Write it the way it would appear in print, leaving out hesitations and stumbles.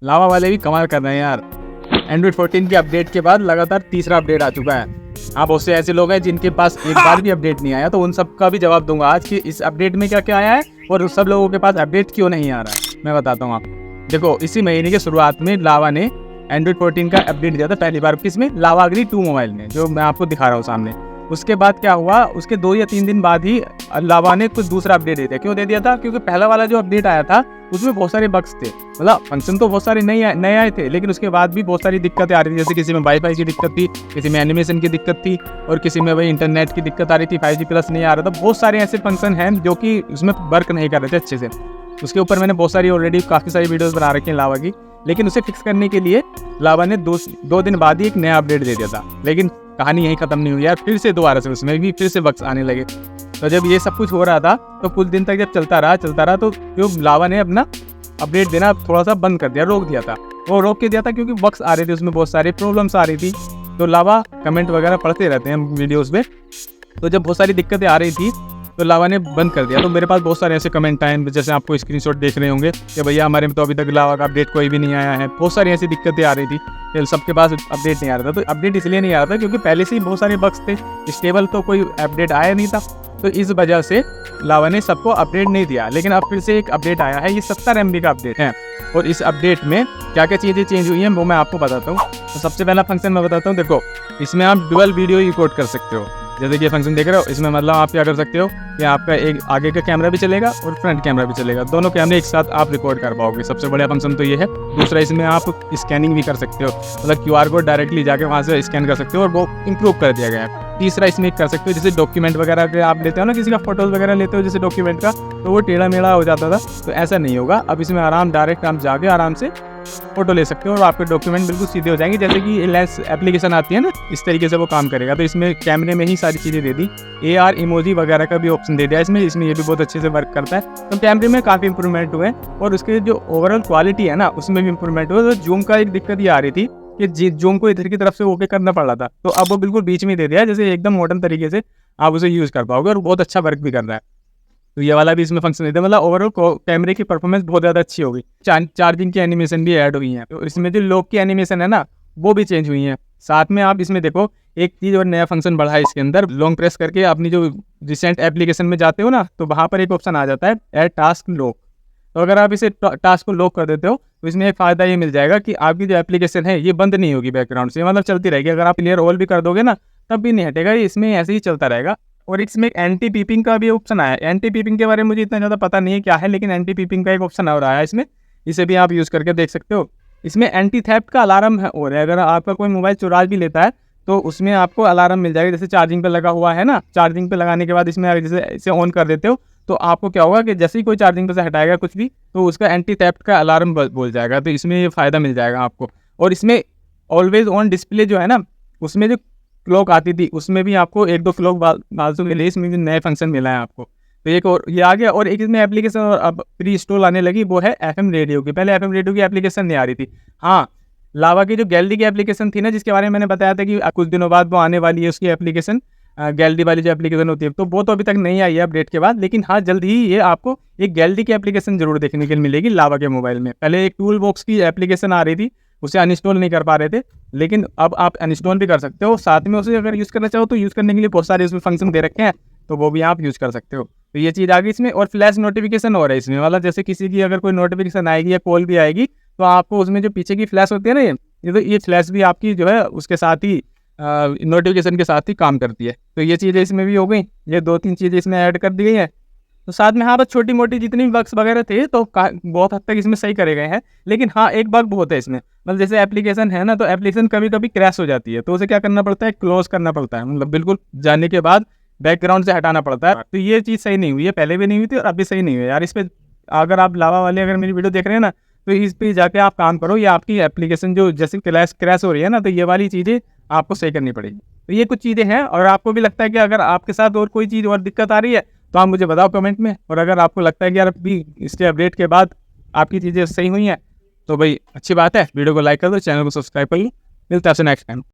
लावा वाले भी कमाल कर रहे हैं यार। एंड्रॉइड 14 की अपडेट के बाद लगातार तीसरा अपडेट आ चुका है। हाँ, बहुत से ऐसे लोग हैं जिनके पास एक बार भी अपडेट नहीं आया, तो उन सब का भी जवाब दूंगा आज कि इस अपडेट में क्या क्या आया है और सब लोगों के पास अपडेट क्यों नहीं आ रहा है, मैं बताता हूँ आपको। देखो, इसी महीने के शुरुआत में लावा ने एंड्रॉइड 14 का अपडेट दिया था पहली बार, किसमें, लावा ग्री 2 मोबाइल में, जो मैं आपको दिखा रहा हूँ सामने। उसके बाद क्या हुआ, उसके 2 या 3 दिन बाद ही लावा ने कुछ दूसरा अपडेट दे दिया। क्यों दे दिया था? क्योंकि पहला वाला जो अपडेट आया था उसमें बहुत सारे बग्स थे, मतलब फंक्शन तो बहुत सारे नए आए थे, लेकिन उसके बाद भी बहुत सारी दिक्कतें आ रही थी। जैसे किसी में वाईफाई की दिक्कत थी, किसी में एनिमेशन की दिक्कत थी, और किसी में भाई इंटरनेट की दिक्कत आ रही थी, 5G प्लस नहीं आ रहा था। बहुत सारे ऐसे फंक्शन हैं जो कि उसमें वर्क नहीं कर रहे थे अच्छे से। उसके ऊपर मैंने बहुत सारी ऑलरेडी काफ़ी सारी वीडियोस बना रखी हैं लावा की, लेकिन उसे फिक्स करने के लिए लावा ने 2 दिन बाद ही एक नया अपडेट दे दिया था। लेकिन कहानी यहीं खत्म नहीं हुई यार, फिर से दोबारा से उसमें भी फिर से बग्स आने लगे। तो जब ये सब कुछ हो रहा था तो कुछ दिन तक जब चलता रहा तो जो लावा ने अपना अपडेट देना थोड़ा सा बंद कर दिया, रोक दिया था। वो रोक के दिया था क्योंकि बग्स आ रहे थे, उसमें बहुत सारी प्रॉब्लम्स आ रही थी। तो लावा कमेंट वगैरह पढ़ते रहते हैं वीडियोज़ में, तो जब बहुत सारी दिक्कतें आ रही थी तो लावा ने बंद कर दिया। तो मेरे पास बहुत सारे ऐसे कमेंट आए, जैसे आपको स्क्रीनशॉट देख रहे होंगे कि भैया हमारे में तो अभी तक लावा का अपडेट कोई भी नहीं आया है। बहुत सारी ऐसी दिक्कतें आ रही थी, सबके पास अपडेट नहीं आ रहा था। तो अपडेट इसलिए नहीं आ रहा था क्योंकि पहले से ही बहुत सारे बग्स थे, स्टेबल तो कोई अपडेट आया नहीं था। तो इस वजह से लावा ने सबको अपडेट नहीं दिया। लेकिन अब फिर से एक अपडेट आया है, ये 70 MB का अपडेट है। और इस अपडेट में क्या क्या चीज़ें चेंज हुई हैं वो मैं आपको बताता हूँ। तो सबसे पहला फंक्शन मैं बताता हूँ। देखो, इसमें आप डुअल वीडियो रिकॉर्ड कर सकते हो। जैसे कि ये फंक्शन देख रहे हो, इसमें मतलब आप क्या कर सकते हो कि आपका एक आगे का कैमरा भी चलेगा और फ्रंट कैमरा भी चलेगा, दोनों कैमरे एक साथ आप रिकॉर्ड कर पाओगे। सबसे बड़ा फंक्शन तो ये है। दूसरा, इसमें आप स्कैनिंग भी कर सकते हो, मतलब QR कोड डायरेक्टली जाके वहाँ से स्कैन कर सकते हो, और वो इंप्रूव कर दिया गया है। तीसरा, इसमें कर सकते हो जैसे डॉक्यूमेंट वगैरह के आप लेते हो ना, किसी का फोटोज वगैरह लेते हो जैसे डॉक्यूमेंट का, तो वो टेढ़ा मेढ़ा हो जाता था, तो ऐसा नहीं होगा। अब इसमें डायरेक्ट आप जाके आराम से फोटो ले सकते हो और आपके डॉक्यूमेंट बिल्कुल सीधे हो जाएंगे। जैसे कि लेंस एप्लीकेशन आती है ना, इस तरीके से वो काम करेगा। तो इसमें कैमरे में ही सारी चीज़ें दे दी, AR इमोजी वगैरह का भी ऑप्शन दे दिया इसमें ये भी बहुत अच्छे से वर्क करता है। तो कैमरे में काफ़ी इंप्रूवमेंट हुए, और उसके जो ओवरऑल क्वालिटी है ना उसमें भी इंप्रूवमेंट हुआ। तो जूम का एक दिक्कत ये आ रही थी कि जूम को इधर की तरफ से ओके करना पड़ रहा था, तो अब वो बिल्कुल बीच में दे दिया है, जैसे एकदम मॉडर्न तरीके से आप उसे यूज़ कर पाओगे, और बहुत अच्छा वर्क भी कर रहा है। तो ये वाला भी इसमें फंक्शन देता है, मतलब ओवरऑल कैमरे की परफॉर्मेंस बहुत ज़्यादा अच्छी हो गई। चार्जिंग की एनिमेशन भी ऐड हुई है, तो इसमें जो लॉक की एनिमेशन है ना वो भी चेंज हुई है। साथ में आप इसमें देखो एक चीज़ और नया फंक्शन बढ़ा है इसके अंदर, लॉन्ग प्रेस करके अपनी जो रिसेंट एप्लीकेशन में जाते हो ना, तो वहाँ पर एक ऑप्शन आ जाता है ऐड टास्क लॉक। तो अगर आप इसे टास्क को लॉक कर देते हो तो इसमें एक फ़ायदा ये मिल जाएगा कि आपकी जो एप्लीकेशन है ये बंद नहीं होगी बैकग्राउंड से, मतलब चलती रहेगी। अगर आप क्लियर ऑल भी कर दोगे ना तब भी नहीं हटेगा, इसमें ऐसे ही चलता रहेगा। और इसमें एंटी पीपिंग का भी ऑप्शन आया है। एंटी पीपिंग के बारे में मुझे इतना ज़्यादा पता नहीं है क्या है, लेकिन एंटी पीपिंग का एक ऑप्शन आ रहा है इसमें, इसे भी आप यूज़ करके देख सकते हो। इसमें एंटी थेफ्ट का अलार्म है, और अगर आपका कोई मोबाइल चुरा भी लेता है तो उसमें आपको अलार्म मिल जाएगा। जैसे चार्जिंग पे लगा हुआ है ना, चार्जिंग पे लगाने के बाद इसमें जैसे इसे ऑन कर देते हो तो आपको क्या होगा कि जैसे ही कोई चार्जिंग पे से हटाएगा कुछ भी, तो उसका एंटी थेफ्ट का अलार्म बोल जाएगा। तो इसमें ये फ़ायदा मिल जाएगा आपको। और इसमें ऑलवेज ऑन डिस्प्ले जो है ना, उसमें जो क्लॉक आती थी उसमें भी आपको 1-2 क्लॉक बाजू के लिए इसमें भी नए फंक्शन मिला है आपको। तो एक और ये आ गया, और एक इसमें एप्लीकेशन और अब प्री इंस्टॉल आने लगी, वो है FM रेडियो की। पहले FM रेडियो की एप्लीकेशन नहीं आ रही थी। हाँ, लावा की जो गैलरी की एप्लीकेशन थी ना, जिसके बारे में मैंने बताया था कि कुछ दिनों बाद वो आने वाली है उसकी एप्लीकेशन, गैलरी वाली जो एप्लीकेशन होती है, तो वो तो अभी तक नहीं आई है अपडेट के बाद। लेकिन हाँ, जल्द ही ये आपको एक गैलरी की एप्लीकेशन जरूर देखने के लिए मिलेगी लावा के मोबाइल में। पहले एक टूल बॉक्स की एप्लीकेशन आ रही थी, उसे अनइंस्टॉल नहीं कर पा रहे थे, लेकिन अब आप अनइंस्टॉल भी कर सकते हो। साथ में उसे अगर यूज़ करना चाहो तो यूज़ करने के लिए बहुत सारे उसमें फंक्शन दे रखे हैं, तो वो भी आप यूज़ कर सकते हो। तो ये चीज़ आ गई इसमें। और फ्लैश नोटिफिकेशन हो रहा है इसमें, मतलब जैसे किसी की अगर कोई नोटिफिकेशन आएगी या कॉल भी आएगी तो आपको उसमें जो पीछे की फ्लैश होती है ना, ये फ्लैश भी आपकी जो है उसके साथ ही नोटिफिकेशन के साथ ही काम करती है। तो ये चीज़ें इसमें भी हो गई, ये 2-3 चीज़ें इसमें ऐड कर दी गई हैं। तो साथ में हाँ, बस छोटी मोटी जितनी भी बग्स वगैरह थे तो बहुत हद तक इसमें सही करे गए हैं। लेकिन हाँ, एक बग बहुत है इसमें, मतलब जैसे एप्लीकेशन है ना, तो एप्लीकेशन कभी कभी क्रैश हो जाती है, तो उसे क्या करना पड़ता है, क्लोज करना पड़ता है, मतलब बिल्कुल जाने के बाद बैकग्राउंड से हटाना पड़ता है। तो ये चीज़ सही नहीं हुई है, पहले भी नहीं हुई थी और अभी सही नहीं हुई है यार। इस पर अगर आप लावा वाले अगर मेरी वीडियो देख रहे हैं ना, तो इस पर जाके आप काम करो, या आपकी एप्लीकेशन जो जैसे क्रैश हो रही है ना, तो ये वाली चीज़ें आपको सही करनी पड़ेगी। तो ये कुछ चीज़ें हैं, और आपको भी लगता है कि अगर आपके साथ और कोई चीज़ और दिक्कत आ रही है तो आप मुझे बताओ कमेंट में। और अगर आपको लगता है कि यार अभी इसके अपडेट के बाद आपकी चीज़ें सही हुई हैं तो भाई अच्छी बात है, वीडियो को लाइक कर दो, चैनल को सब्सक्राइब कर लो। मिलता है आपसे नेक्स्ट टाइम।